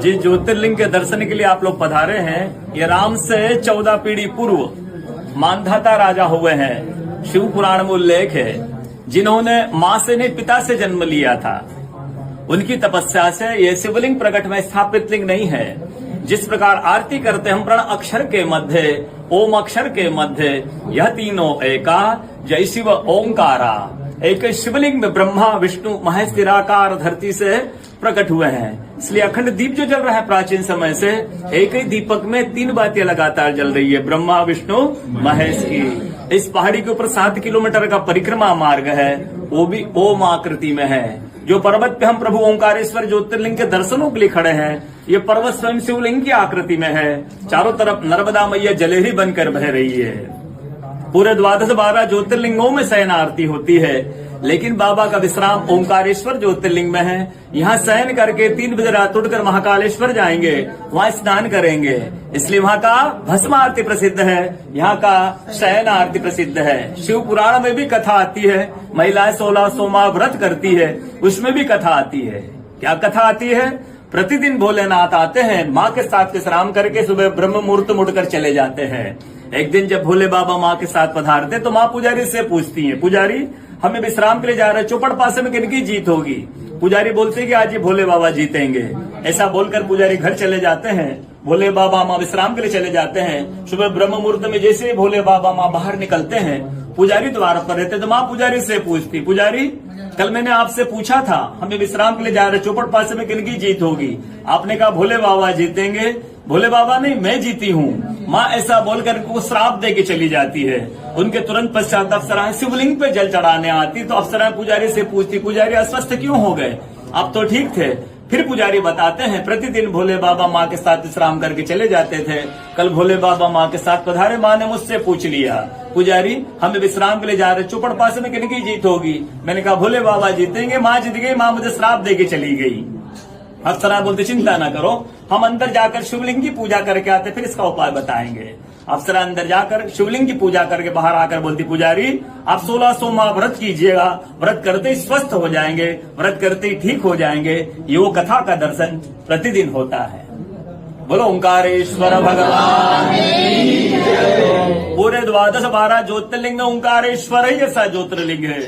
जिस ज्योतिर्लिंग के दर्शन के लिए आप लोग पधारे हैं, ये राम से 14 पीढ़ी पूर्व मानधाता राजा हुए हैं। शिव पुराण में उल्लेख है, जिन्होंने मां से नहीं पिता से जन्म लिया था। उनकी तपस्या से ये शिवलिंग प्रकट में स्थापित लिंग नहीं है। जिस प्रकार आरती करते हम प्रण अक्षर के मध्य, ओम अक्षर के मध्य, यह तीनों एका, जय शिव ओंकारा। एक शिवलिंग में ब्रह्मा विष्णु महेश निराकार धरती से प्रकट हुए हैं। इसलिए अखंड दीप जो जल रहा है प्राचीन समय से, एक ही दीपक में 3 बातें लगातार जल रही है, ब्रह्मा विष्णु महेश की। इस पहाड़ी के ऊपर 7 किलोमीटर का परिक्रमा मार्ग है, वो भी ओम आकृति में है। जो पर्वत पे हम प्रभु ओंकारेश्वर ज्योतिर्लिंग के दर्शनों के लिए खड़े हैं, ये पर्वत स्वयं शिवलिंग की आकृति में है। चारों तरफ नर्मदा मैया जलेहरी बनकर बह रही है। पूरे 12 ज्योतिर्लिंगों में शयन आरती होती है, लेकिन बाबा का विश्राम ओंकारेश्वर ज्योतिर्लिंग में है। यहाँ शयन करके 3 बजे रात उठकर महाकालेश्वर जाएंगे, वहाँ स्नान करेंगे। इसलिए वहाँ का भस्म आरती प्रसिद्ध है, यहाँ का शयन आरती प्रसिद्ध है। शिव पुराण में भी कथा आती है, महिलाएं 16 सोमवार व्रत करती है, उसमें भी कथा आती है। क्या कथा आती है? प्रतिदिन भोलेनाथ आते हैं, माँ के साथ विश्राम करके सुबह ब्रह्म मुहूर्त मुड़कर चले जाते हैं। एक दिन जब भोले बाबा माँ के साथ पधारते तो माँ पुजारी से पूछती है, पुजारी हमें विश्राम के लिए जा रहे हैं, चौपड़ पासे में किनकी जीत होगी? पुजारी बोलते हैं कि आज ये भोले बाबा जीतेंगे। ऐसा बोलकर पुजारी घर चले जाते हैं। भोले बाबा माँ विश्राम के लिए चले जाते हैं। सुबह ब्रह्म मुहूर्त में जैसे ही भोले बाबा माँ बाहर निकलते हैं, पुजारी द्वार पर रहते, तो माँ पुजारी से पूछती, पुजारी कल मैंने आपसे पूछा था, हमें विश्राम के लिए जा रहे, चौपड़ पासे में किनकी जीत होगी? आपने कहा भोले बाबा जीतेंगे। भोले बाबा नहीं, मैं जीती हूँ। माँ ऐसा बोलकर उनको श्राप दे के चली जाती है। उनके तुरंत पश्चात अप्सराएं शिवलिंग पे जल चढ़ाने आती, तो अप्सराएं पुजारी से पूछती, पुजारी अस्वस्थ क्यों हो गए? आप तो ठीक थे। फिर पुजारी बताते हैं, प्रतिदिन भोले बाबा माँ के साथ विश्राम करके चले जाते थे। कल भोले बाबा माँ के साथ पधारे, माँ ने मुझसे पूछ लिया, पुजारी हमें विश्राम के लिए जा रहे, चौपड़ पासे में किनकी जीत होगी? मैंने कहा भोले बाबा जीतेंगे। माँ जीत गई। माँ मुझे श्राप दे के चली गई। अप्सरा बोलते, चिंता ना करो, हम अंदर जाकर शिवलिंग की पूजा करके आते, फिर इसका उपाय बताएंगे। अप्सरा अंदर जाकर शिवलिंग की पूजा करके बाहर आकर बोलती, पुजारी आप 16 सोमवार व्रत कीजिएगा, व्रत करते ही स्वस्थ हो जाएंगे, व्रत करते ही ठीक हो जाएंगे। ये वो कथा का दर्शन प्रतिदिन होता है। बोलो ओंकारेश्वर भगवान। पूरे 12 ज्योतिर्लिंग में ओंकारेश्वर ही ऐसा ज्योतिर्लिंग है,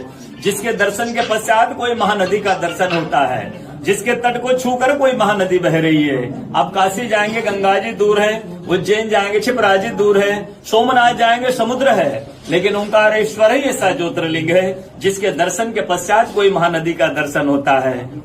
जिसके दर्शन के पश्चात कोई महानदी का दर्शन होता है, जिसके तट को छूकर कोई महानदी बह रही है। आप काशी जाएंगे, गंगा जी दूर है, उज्जैन जाएंगे, क्षिप्रा जी दूर है, सोमनाथ जाएंगे, समुद्र है, लेकिन ओंकारेश्वर ही ऐसा ज्योतिर्लिंग है जिसके दर्शन के पश्चात कोई महानदी का दर्शन होता है।